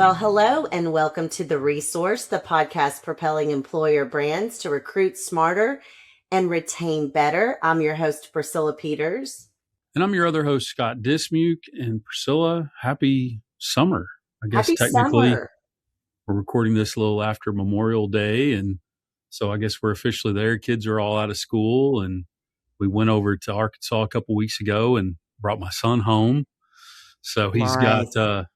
Well, hello and welcome to The Resource, the podcast propelling employer brands to recruit smarter and retain better. I'm your host, Priscilla Peters. And I'm your other host, Scott Dismuke. And Priscilla, happy summer. I guess Happy technically summer. we're recording this a little after Memorial Day. And so I guess we're officially there. Kids are all out of school. And we went over to Arkansas a couple weeks ago and brought my son home. So he's got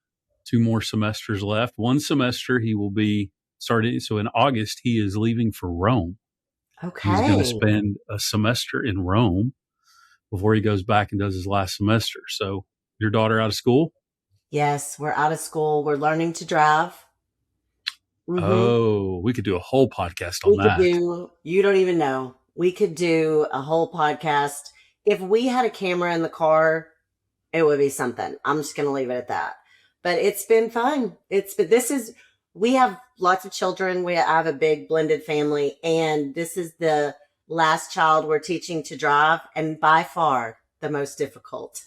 two more semesters left. One semester he will be starting. So in August, he is leaving for Rome. Okay. He's going to spend a semester in Rome before he goes back and does his last semester. So your daughter out of school? Yes, we're out of school. We're learning to drive. Mm-hmm. Oh, we could do a whole podcast on that. You don't even know. We could do a whole podcast. If we had a camera in the car, it would be something. I'm just going to leave it at that. But it's been fun. We have lots of children. I have a big blended family, and this is the last child we're teaching to drive, and by far the most difficult.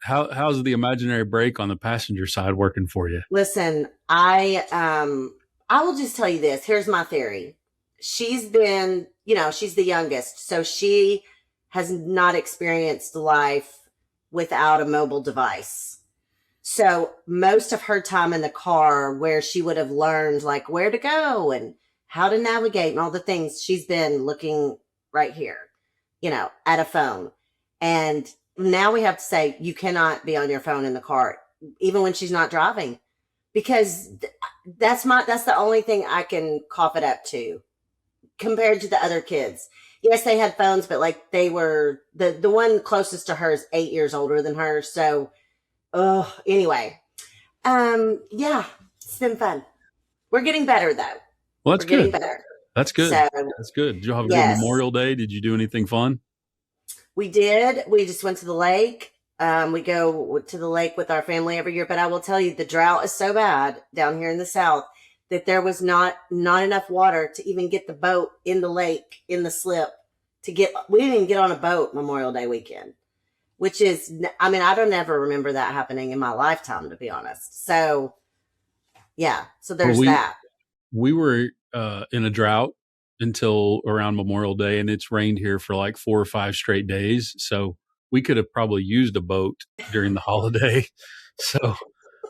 How's the imaginary brake on the passenger side working for you? Listen, I will just tell you this. Here's my theory. She's been, she's the youngest, so she has not experienced life without a mobile device. So most of her time in the car, where she would have learned like where to go and how to navigate and all the things, she's been looking right here, at a phone. And now we have to say, you cannot be on your phone in the car, even when she's not driving, because that's the only thing I can cough it up to compared to the other kids. Yes, they had phones, but like they were the one closest to her is 8 years older than her. So, anyway, yeah, it's been fun. We're getting better though. Well, that's good. Better. That's good. So, that's good. Did you have a good Memorial Day? Did you do anything fun? We did. We just went to the lake. We go to the lake with our family every year, but I will tell you, the drought is so bad down here in the South that there was not enough water to even get the boat in the lake, in the slip we didn't even get on a boat Memorial Day weekend, which is, I don't ever remember that happening in my lifetime, to be honest. So yeah, so there's that. We were in a drought until around Memorial Day, and it's rained here for like 4 or 5 straight days. So we could have probably used a boat during the holiday. So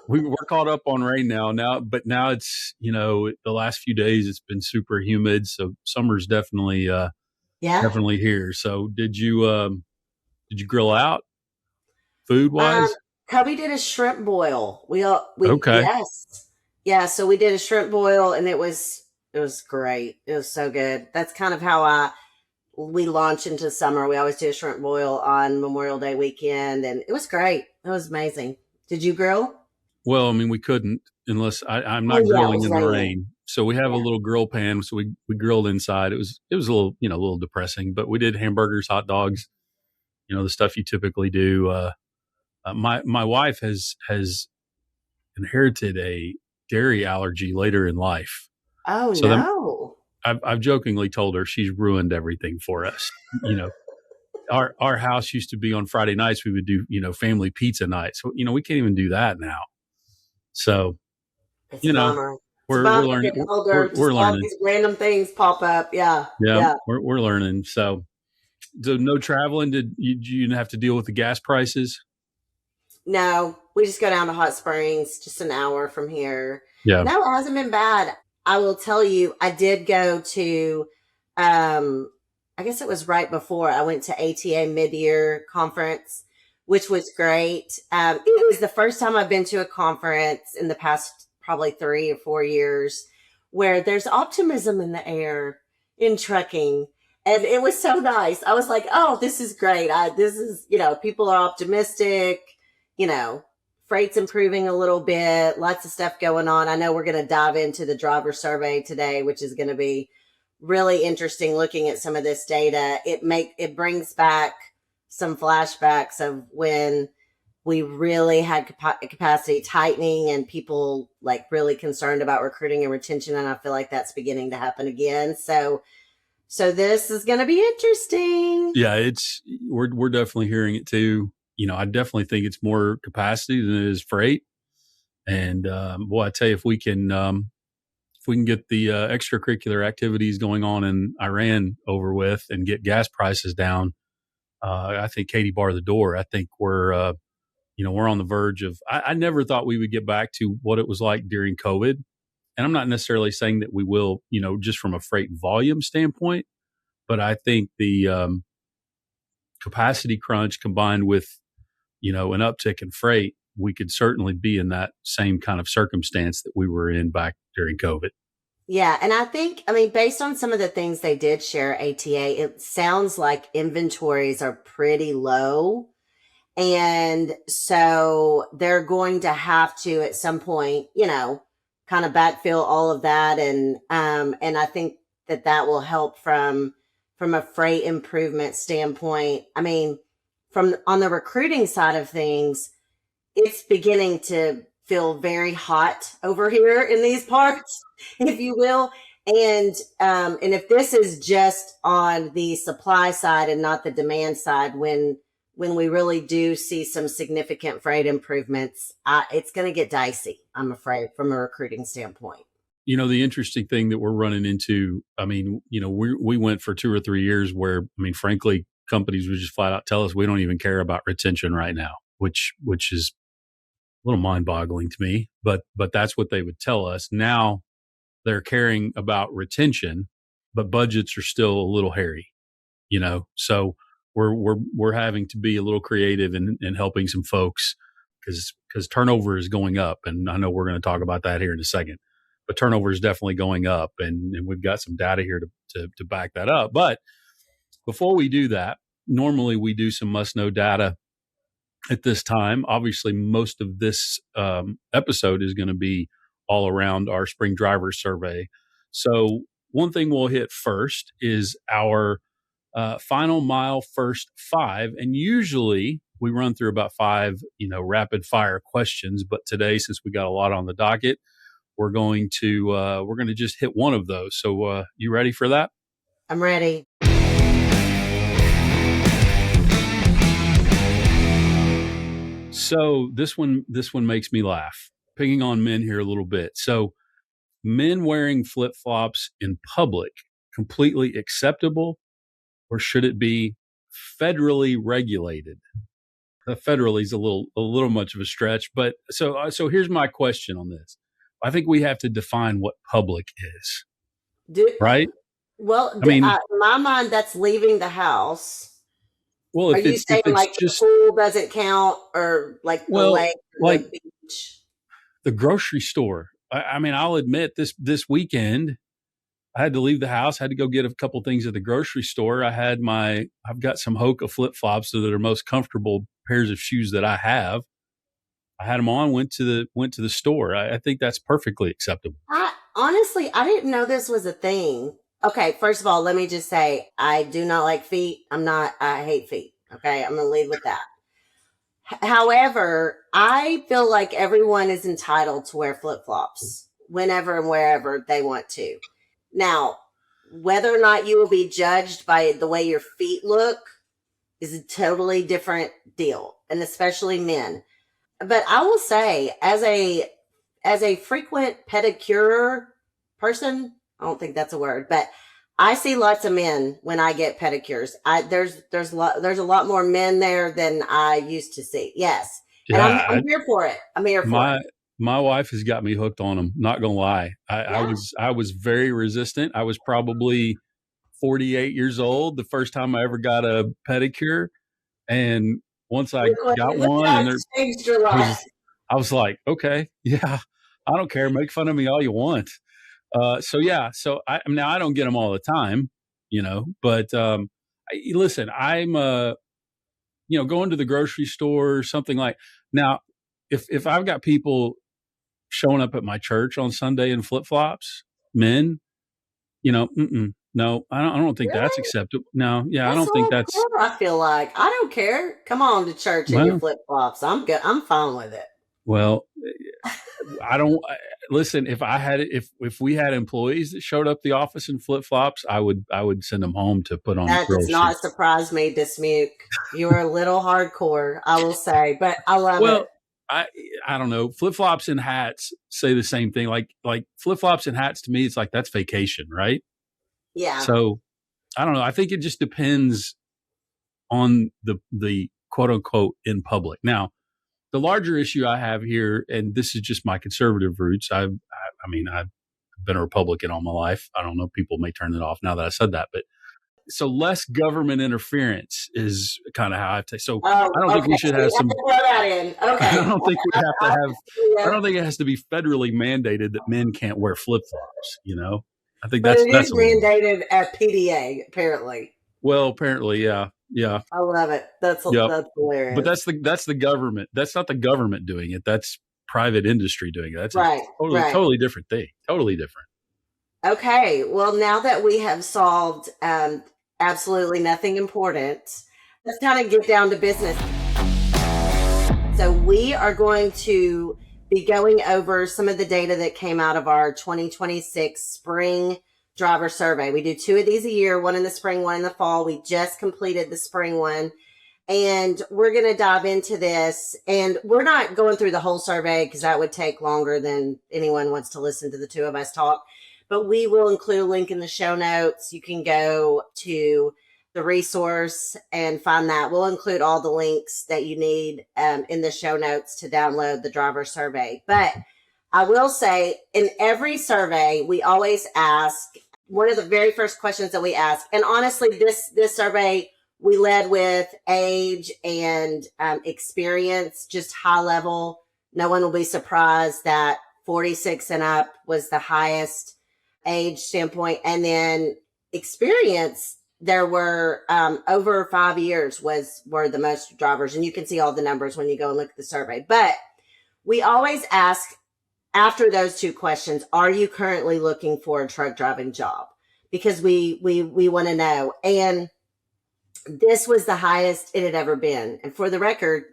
we're caught up on rain now, but now it's, the last few days it's been super humid. So summer's definitely here. So did you grill out food wise? Cubby did a shrimp boil. Okay. Yes. Yeah. So we did a shrimp boil, and it was great. It was so good. That's kind of how we launch into summer. We always do a shrimp boil on Memorial Day weekend, and it was great. It was amazing. Did you grill? Well, we couldn't unless I'm not grilling in the rain. So we have a little grill pan. So we grilled inside. It was a little, a little depressing, but we did hamburgers, hot dogs, the stuff you typically do. My wife has inherited a dairy allergy later in life. Oh, so no. I've jokingly told her she's ruined everything for us. Our house used to be on Friday nights. We would do, family pizza night. So, we can't even do that now. So, it's we're learning. We're learning. All these random things pop up. Yeah. We're learning. So no traveling. Did you have to deal with the gas prices? No, we just go down to Hot Springs, just an hour from here. Yeah. No, it hasn't been bad. I will tell you, I did go to, I guess it was right before I went to ATA mid-year conference, which was great. It was the first time I've been to a conference in the past probably 3 or 4 years where there's optimism in the air in trucking. And it was so nice. I was like, oh, this is great. People are optimistic, freight's improving a little bit, lots of stuff going on. I know we're going to dive into the driver survey today, which is going to be really interesting looking at some of this data. It brings back some flashbacks of when we really had capacity tightening and people like really concerned about recruiting and retention. And I feel like that's beginning to happen again. So this is going to be interesting. Yeah, we're definitely hearing it too. I definitely think it's more capacity than it is freight. And boy, I tell you, if we can get the extracurricular activities going on in Iran over with and get gas prices down, I think Katie bar the door. I think we're on the verge of. I never thought we would get back to what it was like during COVID, and I'm not necessarily saying that we will, just from a freight volume standpoint, but I think the capacity crunch combined with an uptick in freight, we could certainly be in that same kind of circumstance that we were in back during COVID. Yeah, and I mean, based on some of the things they did share ATA, it sounds like inventories are pretty low. And so they're going to have to at some point, kind of backfill all of that. And I think that will help from a freight improvement standpoint. I mean, from on the recruiting side of things, it's beginning to feel very hot over here in these parts, if you will. And if this is just on the supply side and not the demand side, when we really do see some significant freight improvements, it's going to get dicey, I'm afraid, from a recruiting standpoint. The interesting thing that we're running into, I mean, we went for 2 or 3 years where, I mean, frankly, companies would just flat out tell us we don't even care about retention right now, which is a little mind boggling to me, but that's what they would tell us. Now they're caring about retention, but budgets are still a little hairy, so we're having to be a little creative in helping some folks because turnover is going up. And I know we're going to talk about that here in a second, but turnover is definitely going up, and we've got some data here to back that up. But before we do that, normally we do some must know data at this time. Obviously, most of this episode is going to be all around our spring driver survey. So one thing we'll hit first is our final mile first 5. And usually we run through about 5, rapid fire questions. But today, since we got a lot on the docket, we're going to just hit one of those. So you ready for that? I'm ready. So this one makes me laugh. Picking on men here a little bit. So men wearing flip-flops in public, completely acceptable, or should it be federally regulated? Federally is a little much of a stretch, but so here's my question on this. I think we have to define what public is, right? Well, I mean, in my mind, that's leaving the house. well, Are you saying if it's like the pool doesn't count, or like the lake, or like the beach? the grocery store. I mean, I'll admit this weekend I had to leave the house, had to go get a couple things at the grocery store. I've got some Hoka flip flops that are most comfortable pairs of shoes that I have. I had them on, went to the store. I think that's perfectly acceptable. Honestly, I didn't know this was a thing. Okay, first of all, let me just say I do not like feet. I hate feet. Okay, I'm going to lead with that. However, I feel like everyone is entitled to wear flip flops whenever and wherever they want to. Now, whether or not you will be judged by the way your feet look is a totally different deal, and especially men. But I will say, as a frequent pedicure person, I don't think that's a word, but I see lots of men when I get pedicures. There's a lot more men there than I used to see. Yes, and Yeah, I'm here for it. I'm here for it. My wife has got me hooked on them. Not gonna lie, I was very resistant. I was probably 48 years old the first time I ever got a pedicure, and once I got Look one, how and it's changed your life. I was like, okay, yeah, I don't care. Make fun of me all you want. So now I don't get them all the time, but listen, I'm going to the grocery store or something like now. If I've got people showing up at my church on Sunday in flip flops, men, no, I don't think that's Really? acceptable. No, yeah, I That's don't think that's hardcore, I feel like. I don't care. Come on to church in your well. flip flops. I'm good. I'm fine with it. Well, I don't listen. If we had employees that showed up the office in flip flops, I would send them home to put on That does girl shoes. not surprise me, Dismuke. You are a little hardcore, I will say, but I love Well, it. I I don't know. Flip flops and hats say the same thing. Like flip flops and hats to me, it's like that's vacation, right? Yeah. So I don't know. I think it just depends on the quote unquote in public. Now, the larger issue I have here, and this is just my conservative roots. I mean, I've been a Republican all my life. I don't know. People may turn it off now that I said that, but so less government interference is kind of how I take. So I Oh, don't think okay. we should So have you have some. to throw that in. I Okay. don't think we have to have. I Yeah. don't think it has to be federally mandated that men can't wear flip flops. I think But it that's is a little. mandated at PDA, apparently. Well, apparently, yeah, yeah, I love it. yep. That's But hilarious. that's the government. That's not the government doing it. That's private industry doing it. That's a Right, right. totally different thing. Totally different. Okay. Well, now that we have solved absolutely nothing important, let's kind of get down to business. So we are going to be going over some of the data that came out of our 2026 spring driver survey. We do two of these a year, one in the spring, one in the fall. We just completed the spring one. And we're going to dive into this. And we're not going through the whole survey because that would take longer than anyone wants to listen to the two of us talk. But we will include a link in the show notes. You can go to the resource and find that. We'll include all the links that you need in the show notes to download the driver survey. But I will say, in every survey, we always ask one of the very first questions that we ask. And honestly, this survey, we led with age and experience, just high level. No one will be surprised that 46 and up was the highest age standpoint. And then experience, there were over 5 years were the most drivers. And you can see all the numbers when you go and look at the survey. But we always ask after those two questions, are you currently looking for a truck driving job? Because we want to know. And this was the highest it had ever been. And for the record,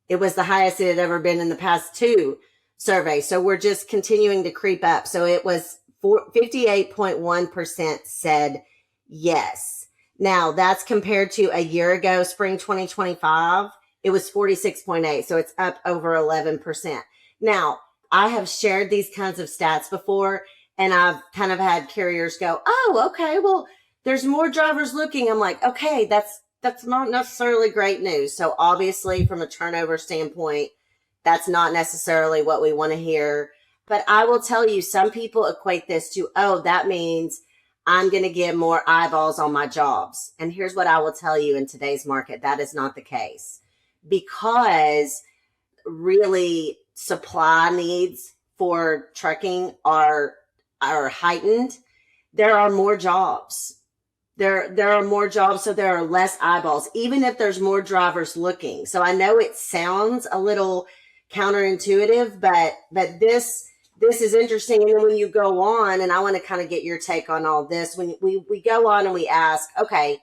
it was the highest it had ever been in the past two surveys. So we're just continuing to creep up. So it was 58.1% said yes. Now that's compared to a year ago, spring 2025, it was 46.8. So it's up over 11%. Now, I have shared these kinds of stats before, and I've kind of had carriers go, oh, okay, well, there's more drivers looking. I'm like, okay, that's not necessarily great news. So obviously from a turnover standpoint, that's not necessarily what we want to hear. But I will tell you, some people equate this to, oh, that means I'm going to get more eyeballs on my jobs. And here's what I will tell you, in today's market, that is not the case, because really supply needs for trucking are heightened. There are more jobs. There are more jobs, so there are less eyeballs, even if there's more drivers looking. So I know it sounds a little counterintuitive, but this is interesting. And then when you go on, and I want to kind of get your take on all this, when we go on and we ask, okay,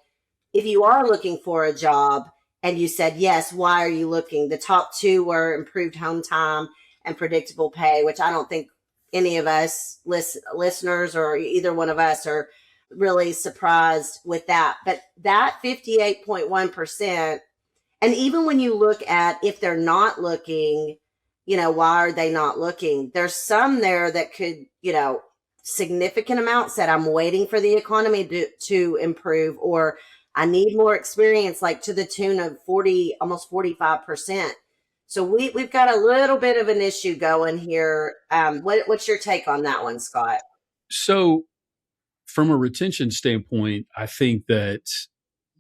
if you are looking for a job and you said yes, why are you looking? The top two were improved home time and predictable pay, which I don't think any of us listeners or either one of us are really surprised with that. But that 58.1%, and even when you look at if they're not looking, why are they not looking? There's some there that could, significant amount said, I'm waiting for the economy to improve, or I need more experience, like to the tune of 40, almost 45%. So we've got a little bit of an issue going here. What's your take on that one, Scott? So from a retention standpoint, I think that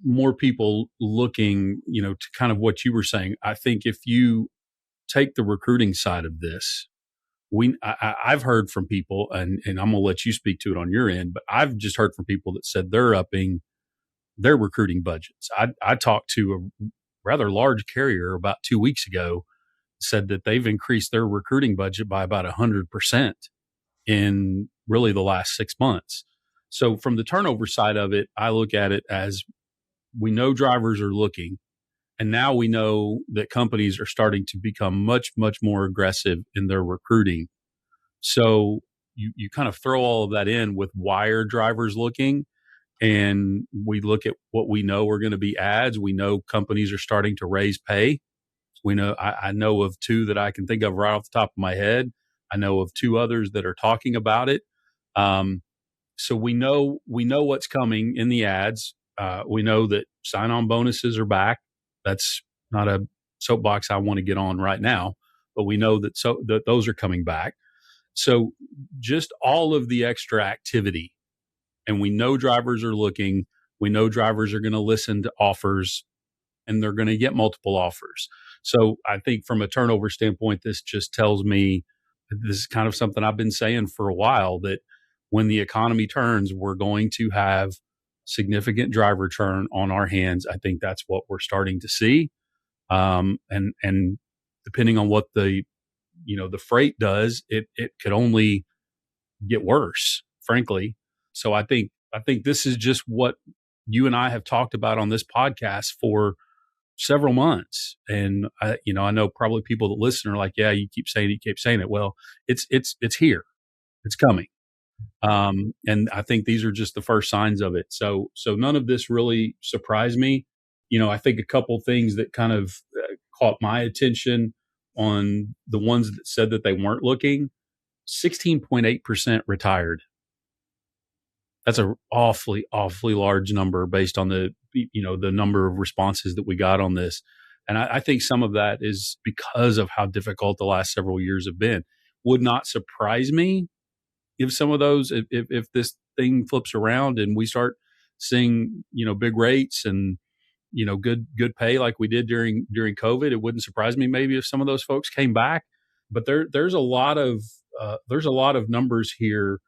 more people looking, to kind of what you were saying. I think if you take the recruiting side of this, I've heard from people, and I'm going to let you speak to it on your end, but I've just heard from people that said they're upping their recruiting budgets. I talked to a rather large carrier about 2 weeks ago, said that they've increased their recruiting budget by about 100% in really the last 6 months. So from the turnover side of it, I look at it as we know drivers are looking, and now we know that companies are starting to become much, much more aggressive in their recruiting. So you kind of throw all of that in with why are drivers looking, and we look at what we know are going to be ads. We know companies are starting to raise pay. We know I know of two that I can think of right off the top of my head. I know of two others that are talking about it. Um, so we know what's coming in the ads. We know that sign-on bonuses are back. That's not a soapbox I want to get on right now, but we know that those are coming back. So just all of the extra activity, and we know drivers are looking. We know drivers are going to listen to offers, and they're going to get multiple offers. So I think from a turnover standpoint, this just tells me this is kind of something I've been saying for a while, that when the economy turns, we're going to have significant driver churn on our hands. I think that's what we're starting to see. And depending on what the freight does, it could only get worse, frankly. So I think this is just what you and I have talked about on this podcast for several months. And I know probably people that listen are like, yeah, you keep saying it, you keep saying it. Well, it's here. It's coming. And I think these are just the first signs of it. So none of this really surprised me. I think a couple things that kind of caught my attention on the ones that said that they weren't looking. 16.8% retired. That's a awfully large number based on the number of responses that we got on this. And I think some of that is because of how difficult the last several years have been. Would not surprise me if some of those, if this thing flips around and we start seeing, big rates and, good pay like we did during COVID. It wouldn't surprise me maybe if some of those folks came back. But there's a lot of numbers here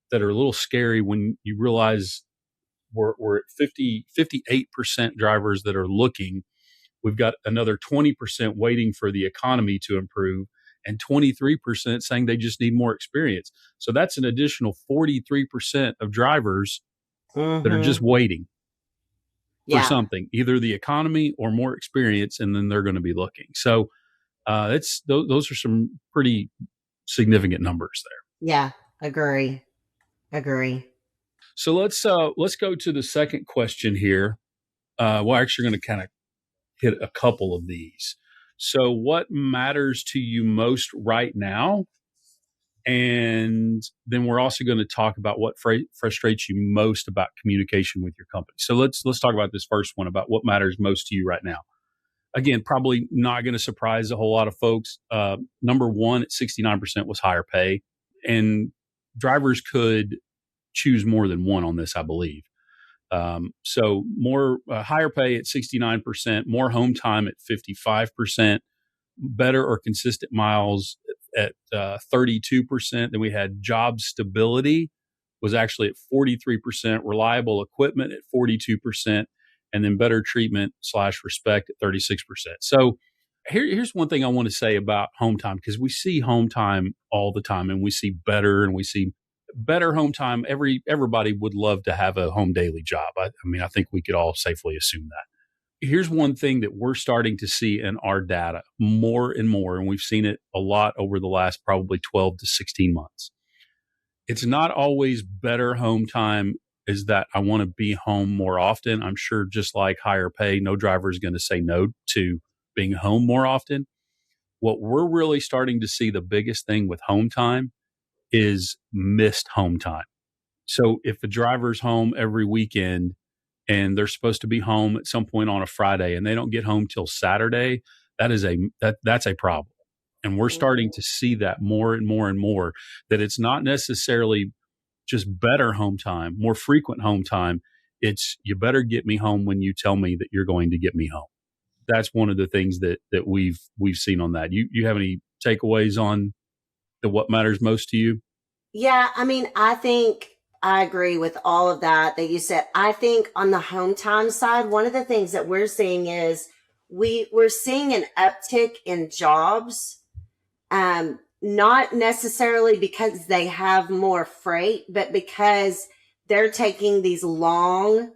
that are a little scary when you realize we're at 58% drivers that are looking. We've got another 20% waiting for the economy to improve, and 23% saying they just need more experience. So that's an additional 43% of drivers that are just Mm-hmm. waiting for Yeah. something, either the economy or more experience, and then they're going to be looking. So it's those are some pretty significant numbers there. Yeah. Agree. Agree. So let's go to the second question here. We're actually going to kind of hit a couple of these. So, what matters to you most right now? And then we're also going to talk about what frustrates you most about communication with your company. So let's talk about this first one about what matters most to you right now. Again, probably not going to surprise a whole lot of folks. Number one at 69% was higher pay, and drivers could choose more than one on this, I believe. So more higher pay at 69%, more home time at 55%, better or consistent miles at 32%. Then we had job stability was actually at 43%, reliable equipment at 42%, and then better treatment / respect at 36%. So here's one thing I want to say about home time, because we see home time all the time, and we see better and we see better home time. Everybody would love to have a home daily job. I mean, I think we could all safely assume that. Here's one thing that we're starting to see in our data more and more, and we've seen it a lot over the last probably 12 to 16 months. It's not always better home time is that I want to be home more often. I'm sure just like higher pay, no driver is going to say no to being home more often. What we're really starting to see, the biggest thing with home time, is missed home time. So if a driver's home every weekend and they're supposed to be home at some point on a Friday and they don't get home till Saturday, that's a problem. And we're starting to see that more and more and more, that it's not necessarily just better home time, more frequent home time. It's you better get me home when you tell me that you're going to get me home. That's one of the things that we've seen on that. You have any takeaways on what matters most to you? Yeah, I mean, I think I agree with all of that you said. I think on the home time side, one of the things that we're seeing is we're seeing an uptick in jobs, not necessarily because they have more freight, but because they're taking these long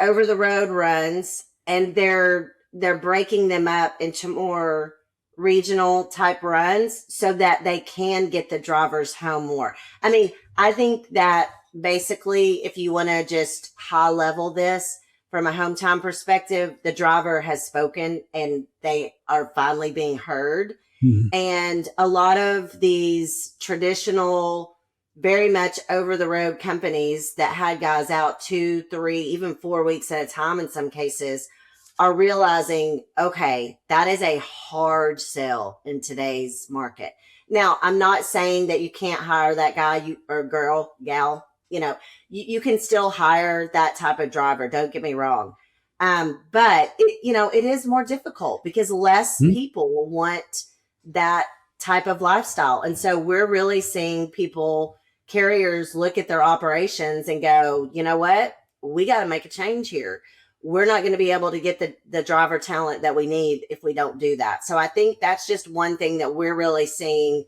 over the road runs and they're breaking them up into more regional type runs so that they can get the drivers home more. I mean, I think that basically if you want to just high level this, from a home time perspective, the driver has spoken and they are finally being heard. Mhm. And a lot of these traditional, very much over the road companies that had guys out 2, 3, even 4 weeks at a time in some cases are realizing, okay, that is a hard sell in today's market. Now, I'm not saying that you can't hire that guy or girl, gal, you can still hire that type of driver. Don't get me wrong. But it is more difficult because less Mhm. people will want that type of lifestyle. And so we're really seeing carriers look at their operations and go, you know what? We got to make a change here. We're not going to be able to get the driver talent that we need if we don't do that. So I think that's just one thing that we're really seeing.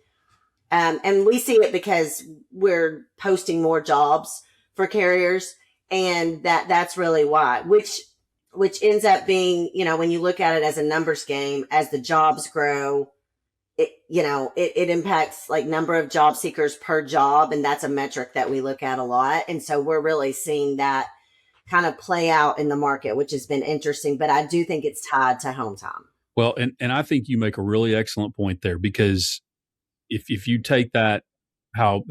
And we see it because we're posting more jobs for carriers. And that's really why, which ends up being, when you look at it as a numbers game, as the jobs grow, it impacts like number of job seekers per job. And that's a metric that we look at a lot. And so we're really seeing that kind of play out in the market, which has been interesting. But I do think it's tied to home time. Well, and I think you make a really excellent point there, because if you take that, how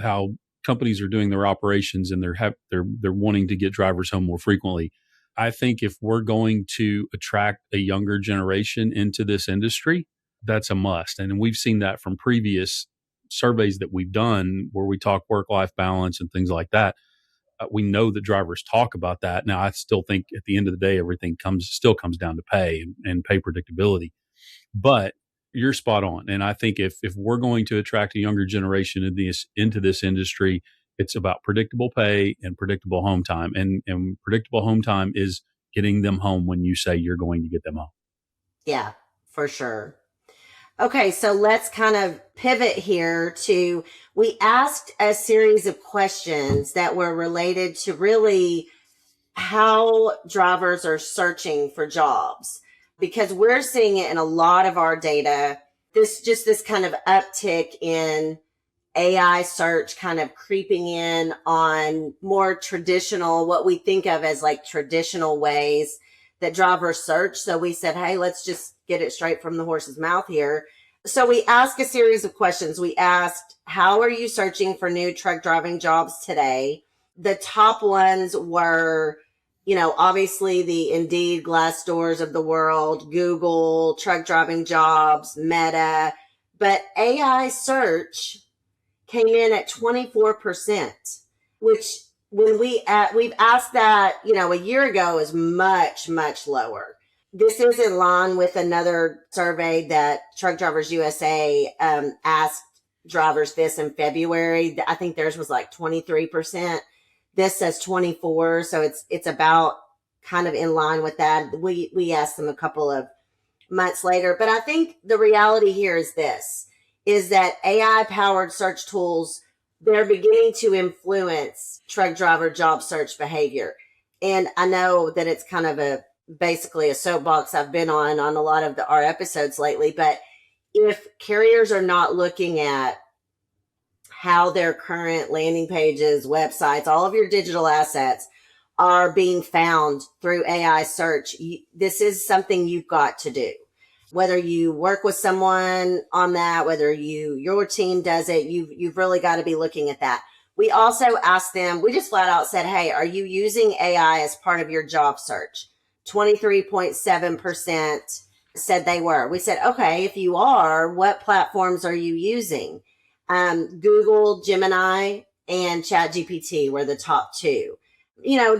companies are doing their operations and they're wanting to get drivers home more frequently. I think if we're going to attract a younger generation into this industry, that's a must. And we've seen that from previous surveys that we've done where we talk work-life balance and things like that. We know that drivers talk about that. Now, I still think at the end of the day, everything still comes down to pay and pay predictability. But you're spot on. And I think if we're going to attract a younger generation into this industry, it's about predictable pay and predictable home time. And predictable home time is getting them home when you say you're going to get them home. Yeah, for sure. Okay, so let's kind of pivot here to we asked a series of questions that were related to really how drivers are searching for jobs because we're seeing it in a lot of our data. This kind of uptick in AI search kind of creeping in on more traditional, what we think of as like traditional ways that drivers search. So we said, hey, let's just get it straight from the horse's mouth here. So we asked a series of questions. We asked, how are you searching for new truck driving jobs today? The top ones were, obviously the Indeed, Glassdoors of the world, Google, truck driving jobs, Meta, but AI search came in at 24%, which we've asked that, a year ago is much, much lower. This is in line with another survey that Truck Drivers USA asked drivers this in February. I think theirs was like 23%. This says 24, so it's about kind of in line with that. We asked them a couple of months later, but I think the reality here is that AI powered search tools, they're beginning to influence truck driver job search behavior. And I know that it's kind of basically a soapbox I've been on a lot of our episodes lately, but if carriers are not looking at how their current landing pages, websites, all of your digital assets are being found through AI search, this is something you've got to do. Whether you work with someone on that, whether your team does it, you've really got to be looking at that. We also asked them, we just flat out said, hey, are you using AI as part of your job search? 23.7% said they were. We said, okay, if you are, what platforms are you using? Google, Gemini, and ChatGPT were the top two.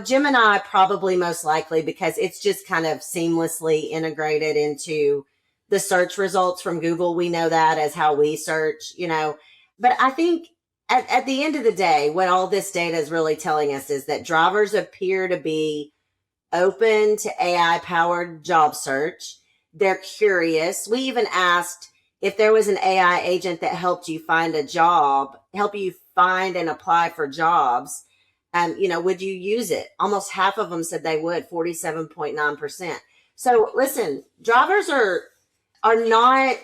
Gemini probably most likely because it's just kind of seamlessly integrated into the search results from Google. We know that as how we search, But I think at the end of the day, what all this data is really telling us is that drivers appear to be open to AI powered job search. They're curious. We even asked if there was an AI agent that helped you find a job, help you find and apply for jobs. Would you use it? Almost half of them said they would, 47.9%. So listen, drivers are not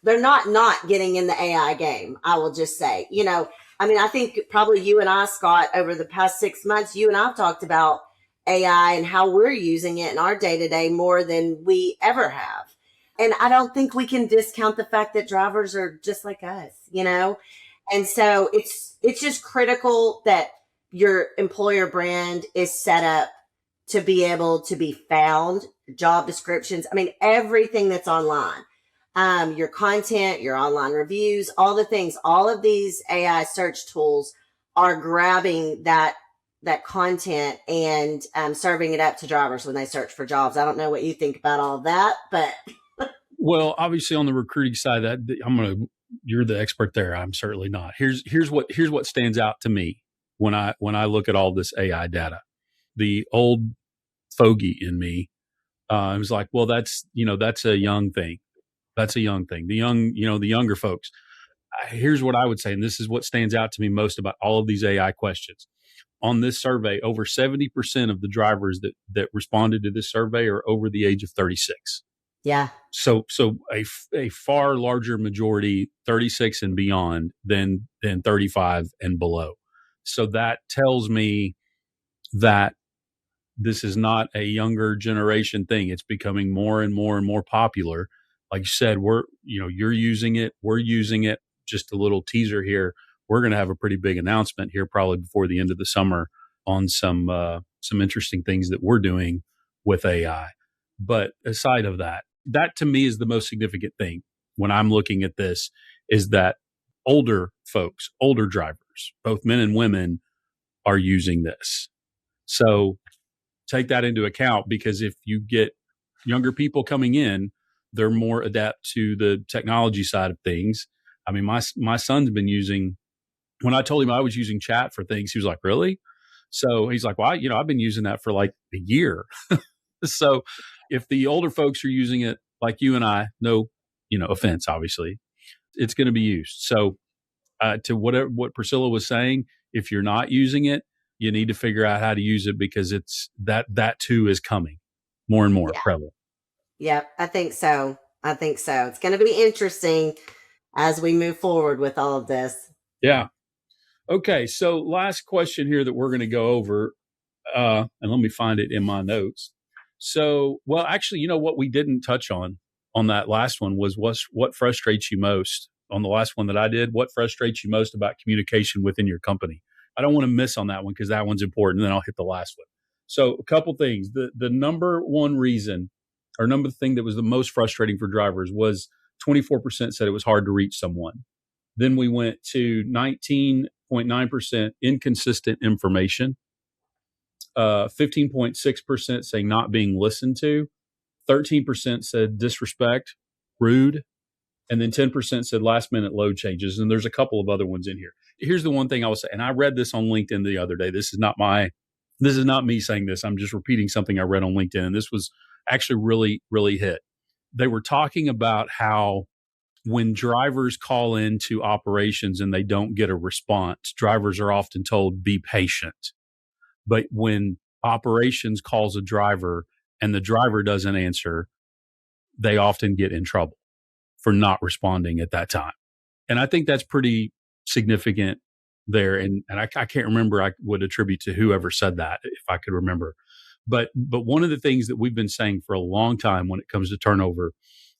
they're not getting in the AI game. I will just say, I think probably you and I, Scott, over the past 6 months, you and I've talked about AI and how we're using it in our day to day more than we ever have. And I don't think we can discount the fact that drivers are just like us, you know? And so it's just critical that your employer brand is set up to be able to be found, job descriptions. I mean, everything that's online, your content, your online reviews, all the things, all of these AI search tools are grabbing that content and serving it up to drivers when they search for jobs. I don't know what you think about all of that, but Well, obviously on the recruiting side, that you're the expert there. I'm certainly not. Here's what stands out to me when I look at all this AI data. The old fogey in me was like, well, that's a young thing. That's a young thing. The younger folks. Here's what I would say, and this is what stands out to me most about all of these AI questions. On this survey, over 70% of the drivers that responded to this survey are over the age of 36. yeah, So a far larger majority 36 and beyond than 35 and below. So that tells me that this is not a younger generation thing. It's becoming more and more and more popular. Like you said, you're using it, we're using it. Just a little teaser here. We're going to have a pretty big announcement here probably before the end of the summer on some interesting things that we're doing with AI. But aside of that, that to me is the most significant thing when I'm looking at this is that older folks, older drivers, both men and women are using this. So take that into account because if you get younger people coming in, they're more adept to the technology side of things. I mean, my son's been using. When I told him I was using chat for things, he was like, "Really?" So he's like, "Well, I've been using that for like a year." So if the older folks are using it, like you and I, no, offense, obviously, it's going to be used. So to what Priscilla was saying, if you're not using it, you need to figure out how to use it because it's that too is coming more and more yeah, prevalent. yeah. I think so. I think so. It's going to be interesting as we move forward with all of this. Yeah. Okay. So last question here that we're going to go over, and let me find it in my notes. So, well, actually, what we didn't touch on that last one was what frustrates you most on the last one that I did. What frustrates you most about communication within your company? I don't want to miss on that one because that one's important. And then I'll hit the last one. So, a couple things. The number one reason or number thing that was the most frustrating for drivers was 24% said it was hard to reach someone. Then we went to 19.9% inconsistent information, 15.6% saying not being listened to, 13% said disrespect, rude, and then 10% said last minute load changes. And there's a couple of other ones in here. Here's the one thing I will say, and I read this on LinkedIn the other day. This is not me saying this. I'm just repeating something I read on LinkedIn. And this was actually really, really hit. They were talking about how when drivers call into operations and they don't get a response, drivers are often told, be patient. But when operations calls a driver and the driver doesn't answer, they often get in trouble for not responding at that time. And I think that's pretty significant there. And I can't remember, I would attribute to whoever said that if I could remember. But one of the things that we've been saying for a long time when it comes to turnover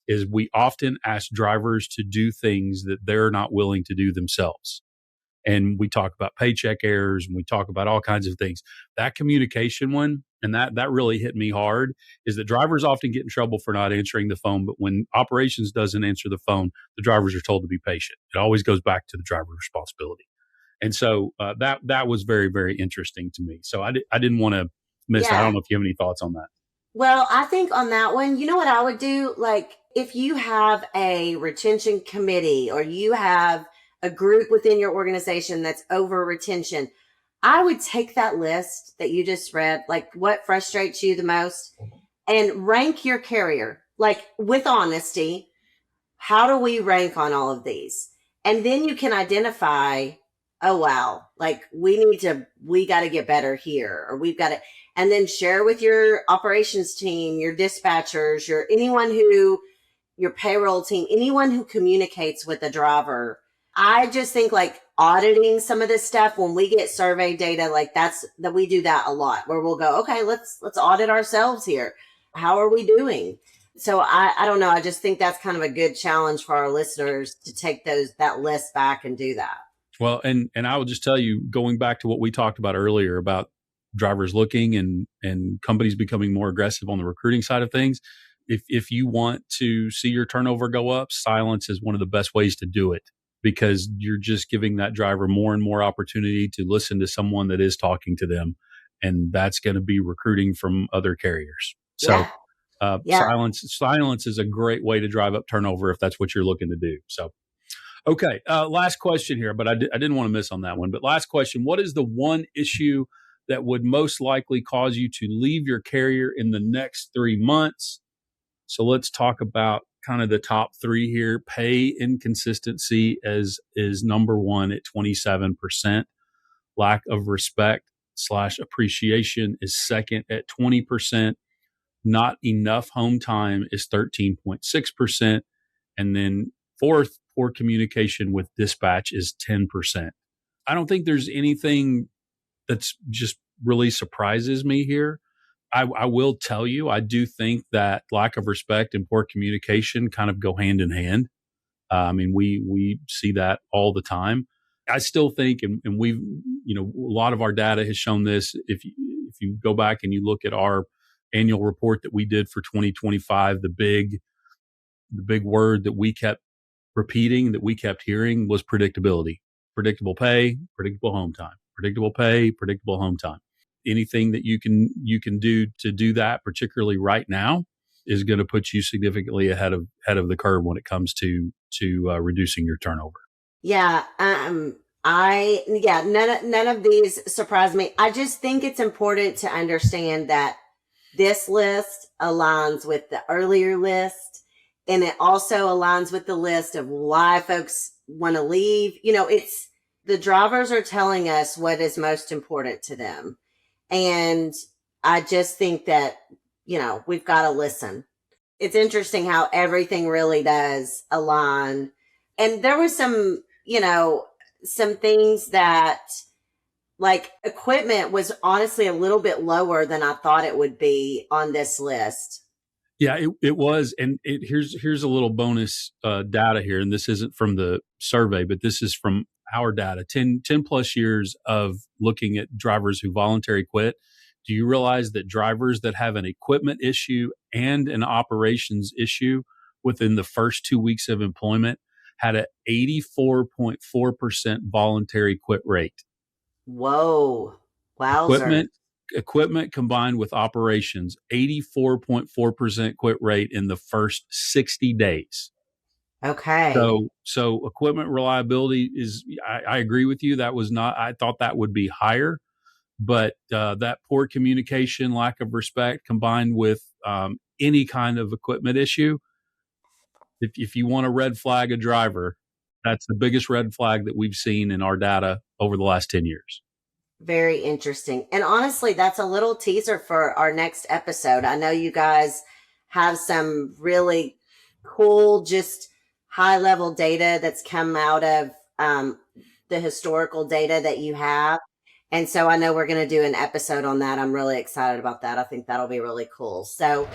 is we often ask drivers to do things that they're not willing to do themselves. And we talk about paycheck errors and we talk about all kinds of things. That communication one, and that really hit me hard, is that drivers often get in trouble for not answering the phone. But when operations doesn't answer the phone, the drivers are told to be patient. It always goes back to the driver's responsibility. And so that was very, very interesting to me. So I didn't want to miss that. I Yeah. don't know if you have any thoughts on that. Well, I think on that one, you know what I would do? Like, if you have a retention committee or you have a group within your organization that's over retention, I would take that list that you just read, like what frustrates you the most, and rank your carrier, like with honesty. How do we rank on all of these? And then you can identify, oh, wow, like we got to get better here, or we've got to, and then share with your operations team, your dispatchers, your payroll team, anyone who communicates with the driver. I just think like auditing some of this stuff, when we get survey data, like that we do that a lot, where we'll go, okay, let's audit ourselves here. How are we doing? So I don't know. I just think that's kind of a good challenge for our listeners to take that list back and do that. Well, and I will just tell you, going back to what we talked about earlier about drivers looking and companies becoming more aggressive on the recruiting side of things, if you want to see your turnover go up, silence is one of the best ways to do it, because you're just giving that driver more and more opportunity to listen to someone that is talking to them, and that's going to be recruiting from other carriers. So Yeah. silence is a great way to drive up turnover if that's what you're looking to do. So okay, last question here, but I didn't want to miss on that one. But last question: what is the one issue that would most likely cause you to leave your carrier in the next 3 months? So let's talk about kind of the top three here. Pay inconsistency is number one at 27%. Lack of respect / appreciation is second at 20%. Not enough home time is 13.6%. And then fourth, poor communication with dispatch is 10%. I don't think there's anything that's just really surprises me here. I will tell you, I do think that lack of respect and poor communication kind of go hand in hand. I mean, we see that all the time. I still think, and we've, a lot of our data has shown this. If you go back and you look at our annual report that we did for 2025, the big word that we kept repeating, that we kept hearing, was predictability. Predictable pay, predictable home time. Predictable pay, predictable home time. Anything that you can do to do that, particularly right now, is going to put you significantly ahead of the curve when it comes to reducing your turnover. Yeah. None of these surprise me. I just think it's important to understand that this list aligns with the earlier list, and it also aligns with the list of why folks want to leave. It's the drivers are telling us what is most important to them. And I just think that, we've got to listen. It's interesting how everything really does align. And there was some things that, like, equipment was honestly a little bit lower than I thought it would be on this list. Yeah, it was. And here's a little bonus data here. And this isn't from the survey, but this is from our data, 10 plus years of looking at drivers who voluntarily quit. Do you realize that drivers that have an equipment issue and an operations issue within the first 2 weeks of employment had an 84.4% voluntary quit rate? Whoa. Wowzer. Equipment combined with operations, 84.4% quit rate in the first 60 days. Okay. So equipment reliability is, I agree with you. That was not, I thought that would be higher, but that poor communication, lack of respect, combined with any kind of equipment issue, if you want to red flag a driver, that's the biggest red flag that we've seen in our data over the last 10 years. Very interesting. And honestly, that's a little teaser for our next episode. I know you guys have some really cool, just high level data that's come out of the historical data that you have. And so I know we're going to do an episode on that. I'm really excited about that. I think that'll be really cool. So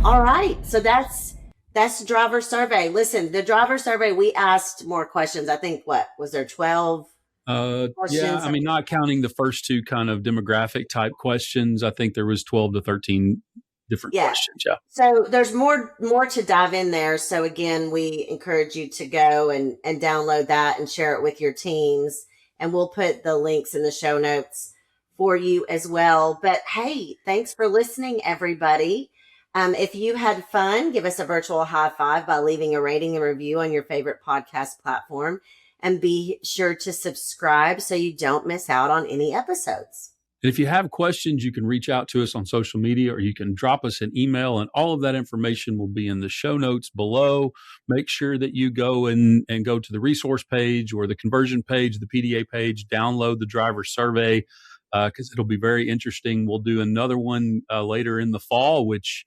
all right. So that's the driver survey. Listen, the driver survey, we asked more questions. I think, what was there, 12 questions? Yeah, I mean, not counting the first two kind of demographic type questions, I think there was 12 to 13 different questions. Yeah. So there's more to dive in there. So again, we encourage you to go and download that and share it with your teams. And we'll put the links in the show notes for you as well. But hey, thanks for listening, everybody. If you had fun, give us a virtual high five by leaving a rating and review on your favorite podcast platform. And be sure to subscribe so you don't miss out on any episodes. And if you have questions, you can reach out to us on social media, or you can drop us an email, and all of that information will be in the show notes below. Make sure that you go and go to the resource page or the conversion page, the PDA page, download the driver survey, because it'll be very interesting. We'll do another one later in the fall, which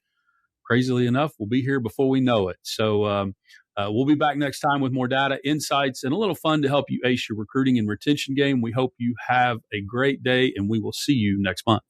crazily enough, will be here before we know it. So we'll be back next time with more data, insights, and a little fun to help you ace your recruiting and retention game. We hope you have a great day, and we will see you next month.